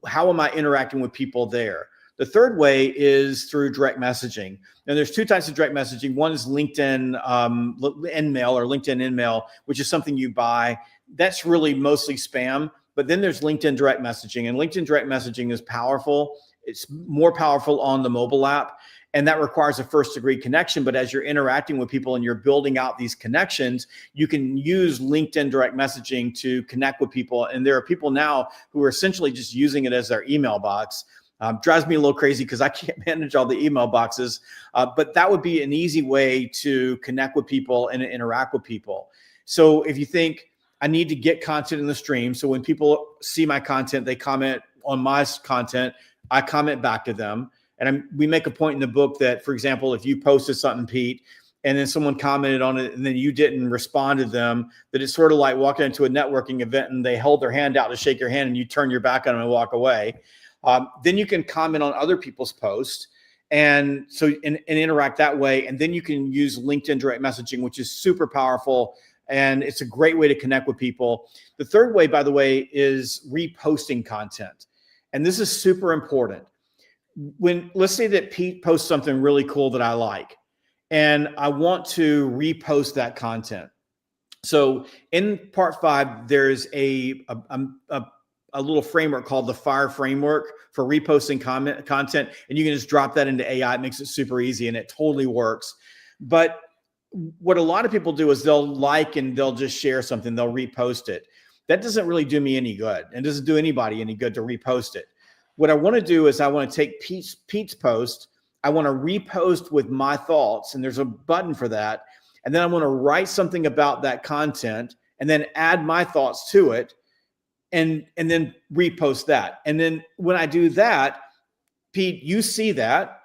how am I interacting with people there? The third way is through direct messaging. And there's 2 types of direct messaging. One is LinkedIn InMail or LinkedIn InMail, which is something you buy. That's really mostly spam. But then there's LinkedIn direct messaging, and LinkedIn direct messaging is powerful. It's more powerful on the mobile app, and that requires a first-degree connection. But as you're interacting with people and you're building out these connections, you can use LinkedIn direct messaging to connect with people. And there are people now who are essentially just using it as their email box. Drives me a little crazy because I can't manage all the email boxes. But that would be an easy way to connect with people and interact with people. So if you think, I need to get content in the stream, so when people see my content, they comment on my content, I comment back to them. And we make a point in the book that, for example, if you posted something, Pete, and then someone commented on it and then you didn't respond to them, that it's sort of like walking into a networking event and they hold their hand out to shake your hand and you turn your back on them and walk away. Then you can comment on other people's posts. And so, and interact that way. And then you can use LinkedIn direct messaging, which is super powerful. And it's a great way to connect with people. The third way, by the way, is reposting content. And this is super important. When, let's say that Pete posts something really cool that I like, and I want to repost that content. So in part 5, there's a little framework called the FIRE framework for reposting content. And you can just drop that into AI. It makes it super easy, and it totally works. But what a lot of people do is they'll like and they'll just share something, they'll repost it. That doesn't really do me any good, and doesn't do anybody any good to repost it. What I want to do is I want to take Pete's post, I want to repost with my thoughts, and there's a button for that. And then I want to write something about that content and then add my thoughts to it, and then repost that. And then when I do that, Pete, you see that,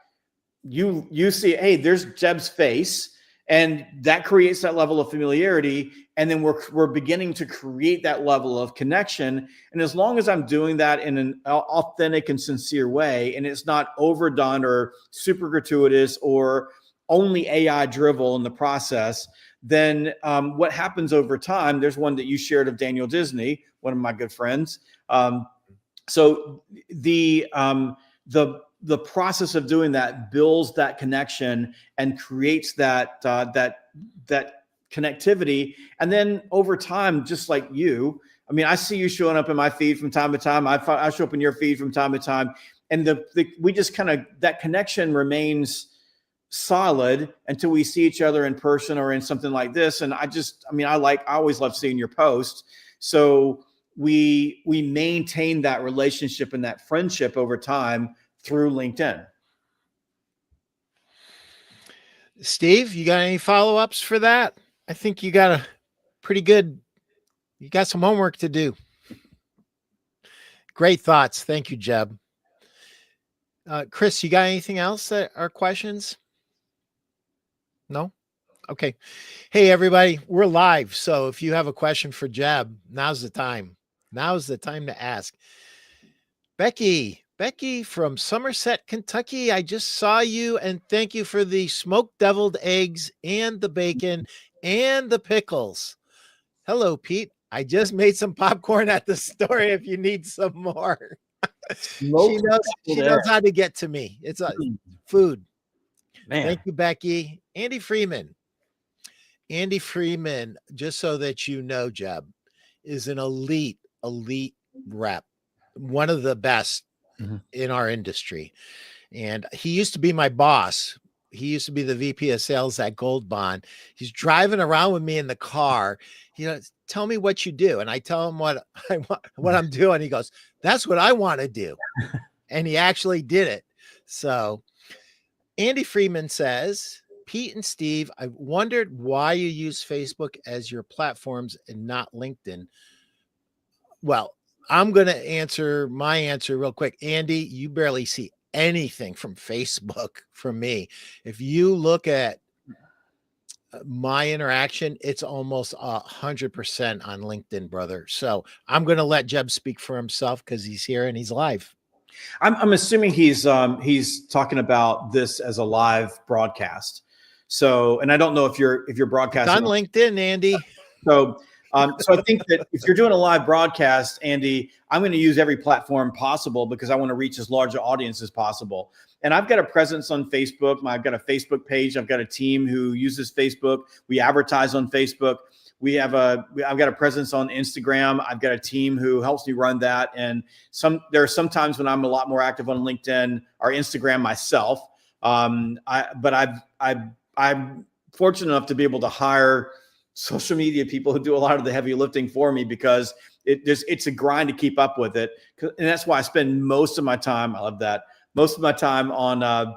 you see, hey, there's Jeb's face. And that creates that level of familiarity. And then we're beginning to create that level of connection. And as long as I'm doing that in an authentic and sincere way, and it's not overdone or super gratuitous or only AI drivel in the process, then what happens over time, there's one that you shared of Daniel Disney, one of my good friends. So the process of doing that builds that connection and creates that connectivity. And then over time, just like you, I mean, I see you showing up in my feed from time to time. I show up in your feed from time to time. And we just kind of, that connection remains solid until we see each other in person or in something like this. And I always love seeing your posts. So we maintain that relationship and that friendship over time through LinkedIn. Steve, you got any follow-ups for that? I think you got you got some homework to do. Great thoughts. Thank you, Jeb. Chris, you got anything else that are questions? No? Okay. Hey, everybody, we're live. So if you have a question for Jeb, now's the time. Now's the time to ask. Becky from Somerset, Kentucky. I just saw you, and thank you for the smoked deviled eggs and the bacon and the pickles. Hello, Pete. I just made some popcorn at the store if you need some more. She knows how to get to me. It's a food. Man. Thank you, Becky. Andy Freeman, just so that you know, Jeb, is an elite rep, one of the best in our industry. And he used to be my boss. He used to be the VP of sales at Gold Bond. He's driving around with me in the car. Tell me what you do. And I tell him what I'm doing. He goes, that's what I want to do. And he actually did it. So Andy Freeman says, Pete and Steve, I wondered why you use Facebook as your platforms and not LinkedIn. Well, I'm going to answer my answer real quick. Andy, you barely see anything from Facebook from me. If you look at my interaction, it's almost 100% on LinkedIn, brother. So I'm going to let Jeb speak for himself because he's here and he's live. I'm assuming he's talking about this as a live broadcast. So, and I don't know if you're broadcasting on LinkedIn, Andy. So I think that if you're doing a live broadcast, Andy, I'm going to use every platform possible because I want to reach as large an audience as possible. And I've got a presence on Facebook. I've got a Facebook page. I've got a team who uses Facebook. We advertise on Facebook. I've got a presence on Instagram. I've got a team who helps me run that. And there are some times when I'm a lot more active on LinkedIn or Instagram myself. But I'm fortunate enough to be able to hire social media people who do a lot of the heavy lifting for me because it's a grind to keep up with it. And that's why I spend most of my time, I love that, most of my time on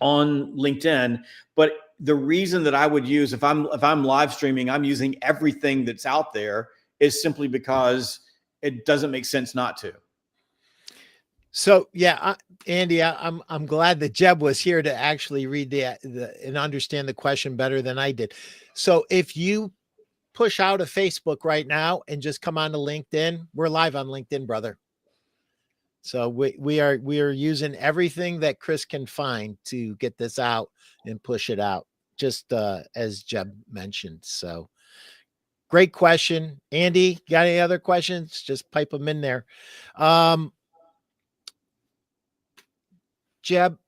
LinkedIn. But the reason that I would use, if I'm live streaming, I'm using everything that's out there is simply because it doesn't make sense not to. So yeah, Andy, I'm glad that Jeb was here to actually read and understand the question better than I did. So if you push out of Facebook right now and just come on to LinkedIn, we're live on LinkedIn, brother. So we are using everything that Chris can find to get this out and push it out, just as Jeb mentioned. So great question. Andy, got any other questions? Just pipe them in there. Jeb,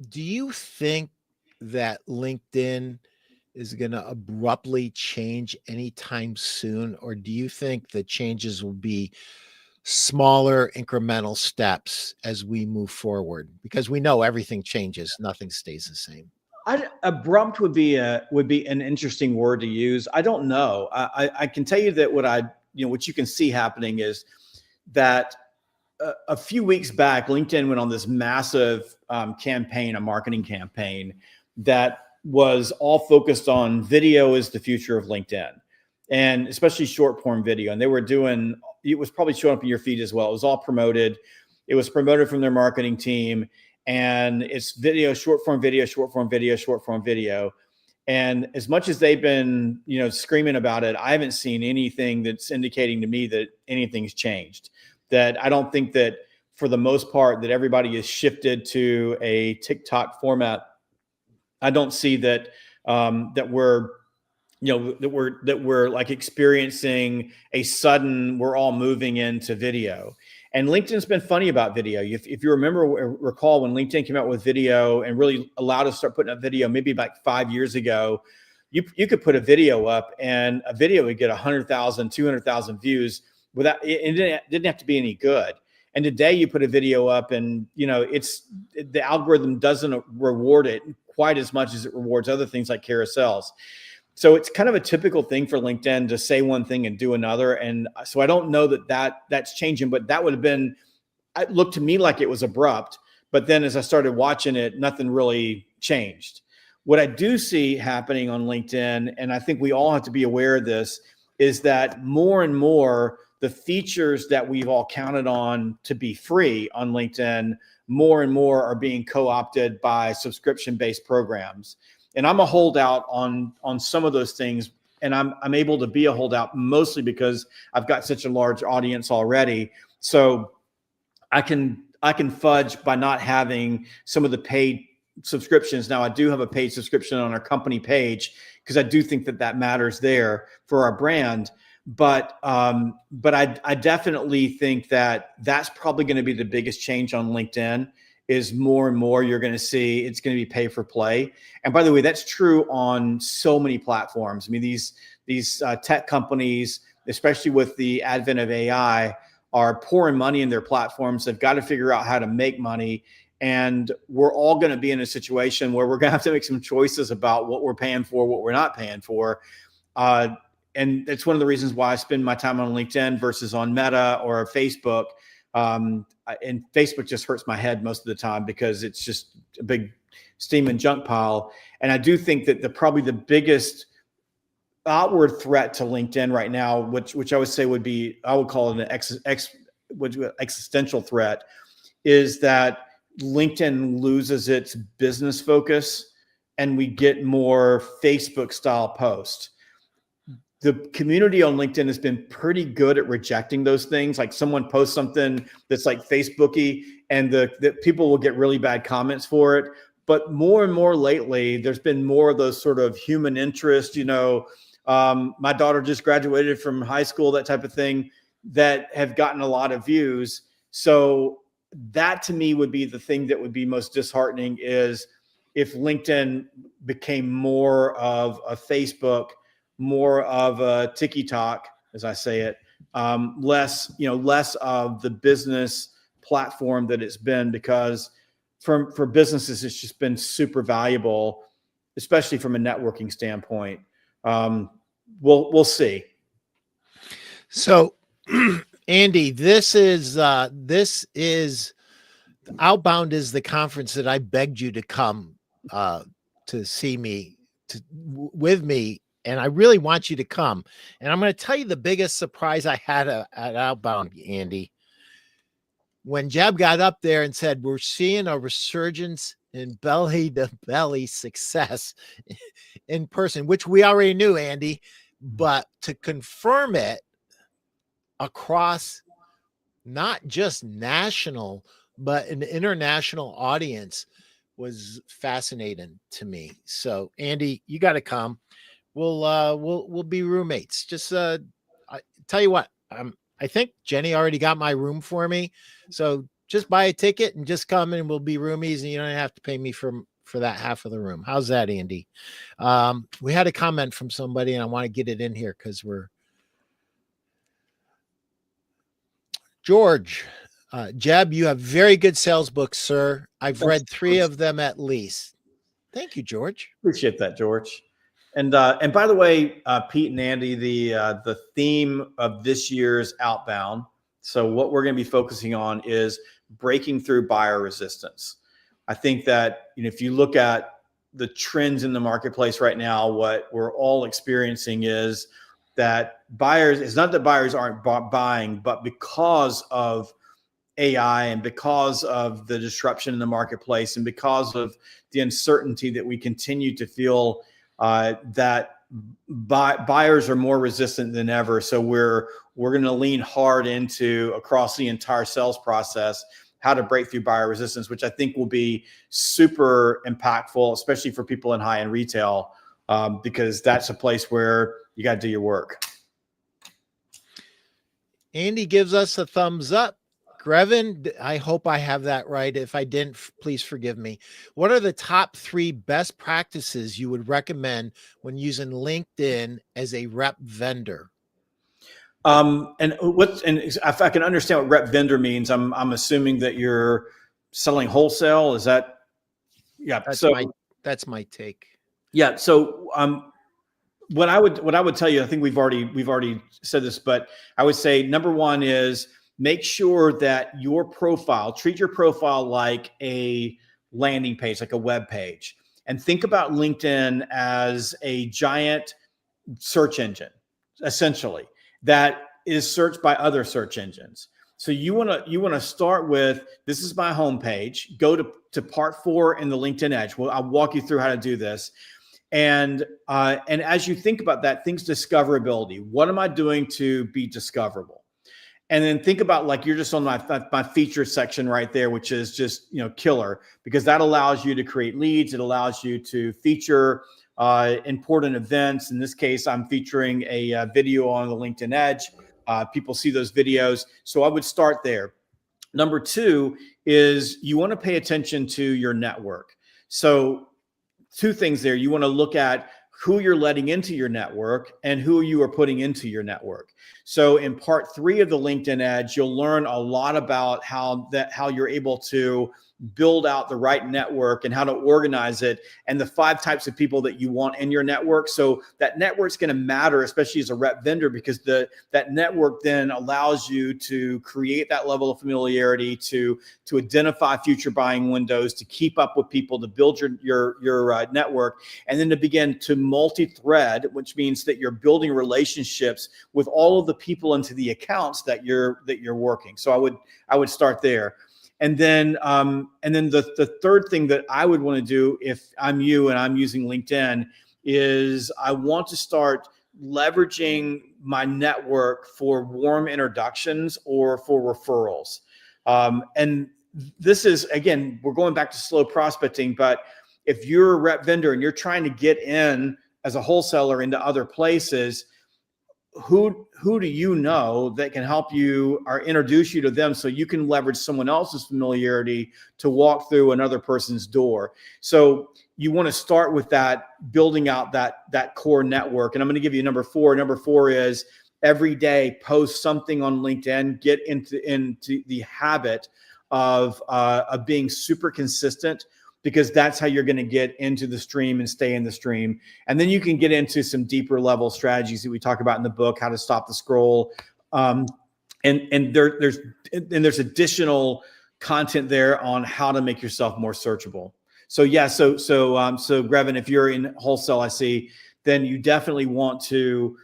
do you think that LinkedIn is going to abruptly change anytime soon? Or do you think the changes will be smaller incremental steps as we move forward? Because we know everything changes, nothing stays the same. Abrupt would be an interesting word to use. I don't know. I can tell you that what you can see happening is that a few weeks back, LinkedIn went on this massive campaign, a marketing campaign that was all focused on video is the future of LinkedIn, and especially short form video. And they were doing, it was probably showing up in your feed as well. It was all promoted. It was promoted from their marketing team, and it's video, short form video, short form video, short form video. And as much as they've been, screaming about it, I haven't seen anything that's indicating to me that anything's changed. That I don't think that for the most part that everybody is shifted to a TikTok format. I don't see that that we're like experiencing a sudden, we're all moving into video. And LinkedIn's been funny about video. If you recall when LinkedIn came out with video and really allowed us to start putting up video, maybe like 5 years ago, you could put a video up and a video would get 100,000, 200,000 views without, it didn't have to be any good. And today you put a video up and, the algorithm doesn't reward it quite as much as it rewards other things like carousels. So it's kind of a typical thing for LinkedIn to say one thing and do another. And so I don't know that's changing, but that would have been, it looked to me like it was abrupt. But then as I started watching it, nothing really changed. What I do see happening on LinkedIn, and I think we all have to be aware of this, is that more and more the features that we've all counted on to be free on LinkedIn, more and more are being co-opted by subscription-based programs. And I'm a holdout on some of those things. And I'm able to be a holdout mostly because I've got such a large audience already. So I can fudge by not having some of the paid subscriptions. Now I do have a paid subscription on our company page because I do think that matters there for our brand. But I definitely think that that's probably going to be the biggest change on LinkedIn. Is more and more you're going to see it's going to be pay for play. And by the way, that's true on so many platforms. I mean, these tech companies, especially with the advent of AI, are pouring money in their platforms. They've got to figure out how to make money. And we're all going to be in a situation where we're going to have to make some choices about what we're paying for, what we're not paying for. And that's one of the reasons why I spend my time on LinkedIn versus on Meta or Facebook. And Facebook just hurts my head most of the time because it's just a big steam and junk pile. And I do think that probably the biggest outward threat to LinkedIn right now, which I would say I would call it an existential threat, is that LinkedIn loses its business focus and we get more Facebook style posts. The community on LinkedIn has been pretty good at rejecting those things. Like someone posts something that's like Facebooky and the people will get really bad comments for it. But more and more lately, there's been more of those sort of human interest, my daughter just graduated from high school, that type of thing, that have gotten a lot of views. So that to me would be the thing that would be most disheartening, is if LinkedIn became more of a Facebook, more of a TikTok, as I say it, less of the business platform that it's been, because for businesses, it's just been super valuable, especially from a networking standpoint. We'll see. So, Andy, this is Outbound is the conference that I begged you to come to see me with me. And I really want you to come. And I'm going to tell you the biggest surprise I had at Outbound, Andy. When Jeb got up there and said, we're seeing a resurgence in belly-to-belly success in person, which we already knew, Andy, but to confirm it across not just national, but an international audience was fascinating to me. So Andy, you got to come. We'll be roommates. Just I tell you what, I think Jenny already got my room for me. So just buy a ticket and just come and we'll be roomies, and you don't have to pay me for that half of the room. How's that, Andy? We had a comment from somebody, and I want to get it in here because we're George. Jeb, you have very good sales books, sir. I've read 3 of them at least. Thank you, George. Appreciate that, George. And by the way, Pete and Andy, the theme of this year's Outbound. So what we're going to be focusing on is breaking through buyer resistance. I think that, if you look at the trends in the marketplace right now, what we're all experiencing is that buyers, it's not that buyers aren't buying, but because of AI and because of the disruption in the marketplace and because of the uncertainty that we continue to feel, that buyers are more resistant than ever. So we're going to lean hard into across the entire sales process how to break through buyer resistance, which I think will be super impactful, especially for people in high-end retail, because that's a place where you got to do your work. Andy gives us a thumbs up. Grevin, I hope I have that right. If I didn't, please forgive me. What are the top 3 best practices you would recommend when using LinkedIn as a rep vendor? And if I can understand what rep vendor means, I'm assuming that you're selling wholesale. Is that? Yeah. That's my take. Yeah. So what I would tell you, I think we've already said this, but I would say number 1 is make sure that your profile, treat your profile like a landing page, like a web page, and think about LinkedIn as a giant search engine, essentially, that is searched by other search engines. So you want to start with, this is my homepage, go to part 4 in the LinkedIn Edge. Well, I'll walk you through how to do this. And as you think about that, think discoverability. What am I doing to be discoverable? And then think about, like, you're just on my feature section right there, which is just, killer, because that allows you to create leads. It allows you to feature important events. In this case, I'm featuring a video on the LinkedIn Edge. People see those videos. So I would start there. Number 2 is you want to pay attention to your network. So 2 things there. You want to look at who you're letting into your network and who you are putting into your network. So in part 3 of the LinkedIn Edge, you'll learn a lot about how you're able to build out the right network and how to organize it, and the 5 types of people that you want in your network. So that network's going to matter, especially as a rep vendor, because that network then allows you to create that level of familiarity, to identify future buying windows, to keep up with people, to build your network, and then to begin to multi-thread, which means that you're building relationships with all of the people into the accounts that you're working. So I would start there. And then the third thing that I would want to do if I'm you and I'm using LinkedIn is I want to start leveraging my network for warm introductions or for referrals. And this is, again, we're going back to slow prospecting, but if you're a rep vendor and you're trying to get in as a wholesaler into other places, who do you know that can help you or introduce you to them so you can leverage someone else's familiarity to walk through another person's door? So you want to start with that, building out that core network. And I'm going to give you number 4. Number 4 is every day post something on LinkedIn. Get into the habit of being super consistent, because that's how you're going to get into the stream and stay in the stream. And then you can get into some deeper level strategies that we talk about in the book, how to stop the scroll. And there's additional content there on how to make yourself more searchable. So yeah, so Grevin, if you're in wholesale, I see, then you definitely want to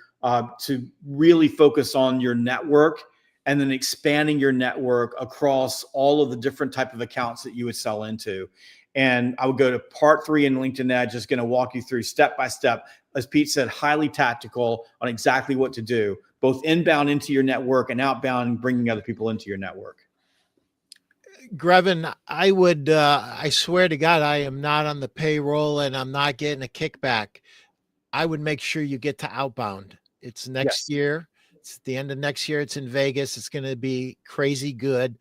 really focus on your network and then expanding your network across all of the different type of accounts that you would sell into. And I would go to part 3 in LinkedIn Edge, just going to walk you through step by step, as Pete said, highly tactical on exactly what to do. both inbound into your network and outbound bringing other people into your network. Grevin, I swear to God, I am not on the payroll and I'm not getting a kickback. I would make sure you get to outbound. It's next year. It's the end of next year. It's in Vegas. It's going to be crazy good.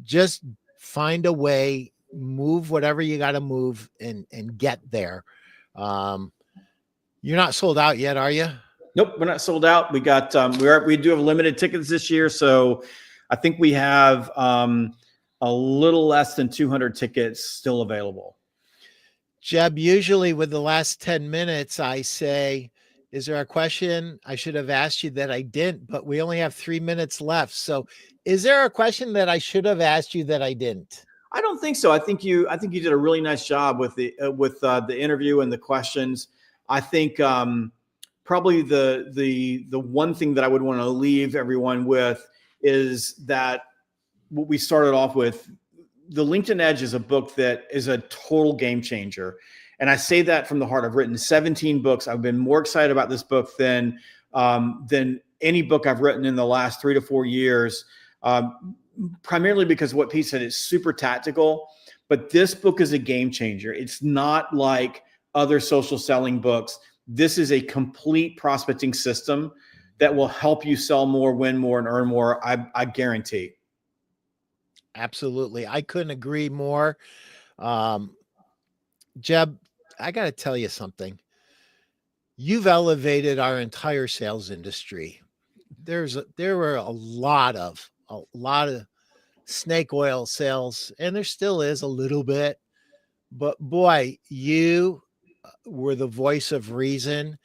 Just find a way, move whatever you got to move and get there. You're not sold out yet, are you? Nope, we're not sold out. We got we do have limited tickets this year, so I think we have a little less than 200 tickets still available. Jeb, usually with the last 10 minutes, I say, is there a question I should have asked you that I didn't? But we only have 3 minutes left. So is there a question that I should have asked you that I didn't? I don't think so. I think you did a really nice job with the interview and the questions. I think probably the one thing that I would want to leave everyone with is that what we started off with. The LinkedIn Edge is a book that is a total game changer. And I say that from the heart. I've written 17 books. I've been more excited about this book than any book I've written in the last 3 to 4 years, primarily because what Pete said is super tactical. But this book is a game changer. It's not like other social selling books. This is a complete prospecting system that will help you sell more, win more, and earn more. I guarantee. Absolutely. I couldn't agree more. Jeb, I got to tell you something. You've elevated our entire sales industry. There were a lot of snake oil sales, and there still is a little bit, but boy, you were the voice of reason.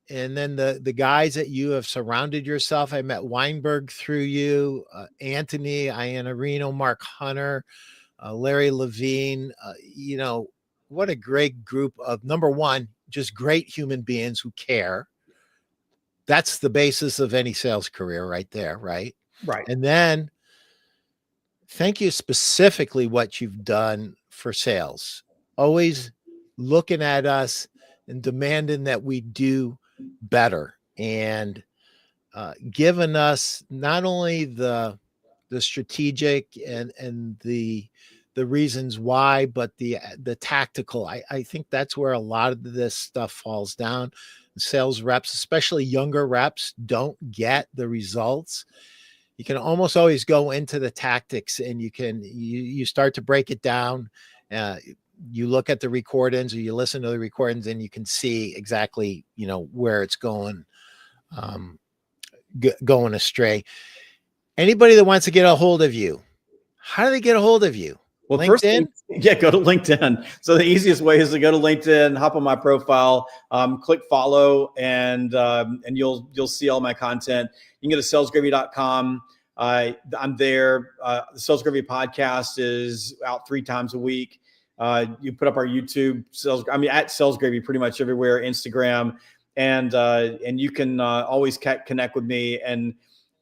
And then the guys that you have surrounded yourself, I met Weinberg through you, Anthony, Iannarino, Mark Hunter, Larry Levine. What a great group of, number one, just great human beings who care. That's the basis of any sales career right there, right? Right. And then thank you specifically what you've done for sales. Always looking at us and demanding that we do better, and given us not only the strategic and the reasons why, but the tactical. I think that's where a lot of this stuff falls down. Sales reps, especially younger reps, don't get the results. You can almost always go into the tactics, and you start to break it down. You look at the recordings or you listen to the recordings, and you can see exactly, where it's going astray. Anybody that wants to get a hold of you, how do they get a hold of you? Well, LinkedIn? first thing, go to LinkedIn. So the easiest way is to go to LinkedIn, hop on my profile, click follow, and you'll see all my content. You can go to salesgravy.com. I'm there. The Sales Gravy podcast is out 3 times a week. You put up our YouTube at Sales Gravy pretty much everywhere, Instagram, and you can always connect with me. And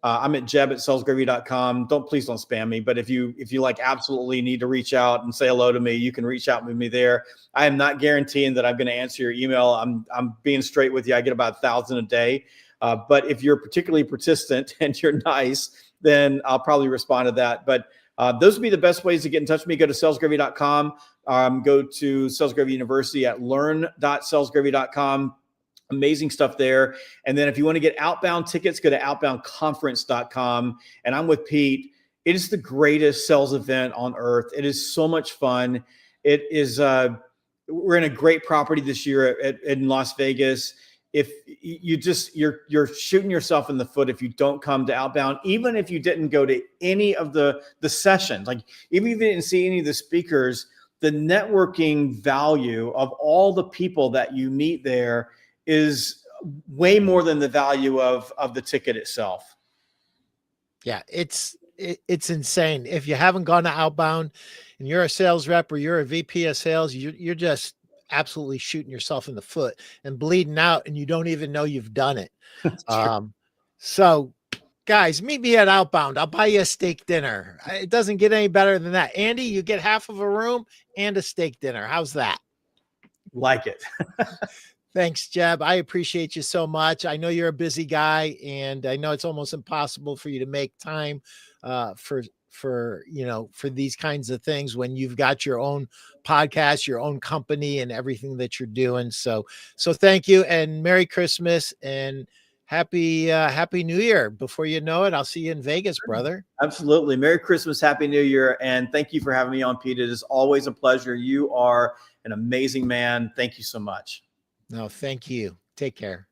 I'm at jeb@salesgravy.com. Please don't spam me. But if you absolutely need to reach out and say hello to me, you can reach out with me there. I am not guaranteeing that I'm going to answer your email. I'm being straight with you. I get about 1,000 a day. But if you're particularly persistent and you're nice, then I'll probably respond to that. But those would be the best ways to get in touch with me. Go to salesgravy.com. Go to Sales Gravy University at learn.salesgravy.com. Amazing stuff there. And then if you want to get outbound tickets, go to outboundconference.com. And I'm with Pete. It is the greatest sales event on earth. It is so much fun. It is, we're in a great property this year in Las Vegas. If you're shooting yourself in the foot if you don't come to Outbound, even if you didn't go to any of the sessions, like even if you didn't see any of the speakers, the networking value of all the people that you meet there is way more than the value of the ticket itself. Yeah, it's insane. If you haven't gone to Outbound and you're a sales rep or you're a VP of sales, you're just absolutely shooting yourself in the foot and bleeding out, and you don't even know you've done it. So guys, meet me at Outbound. I'll buy you a steak dinner. It doesn't get any better than that. Andy, you get half of a room and a steak dinner. How's that? Like it. Thanks, Jeb. I appreciate you so much. I know you're a busy guy, and I know it's almost impossible for you to make time for these kinds of things when you've got your own podcast, your own company, and everything that you're doing. So thank you, and Merry Christmas and Happy New Year. Before you know it, I'll see you in Vegas, brother. Absolutely. Merry Christmas, Happy New Year, and thank you for having me on, Pete. It is always a pleasure. You are an amazing man. Thank you so much. No, thank you. Take care.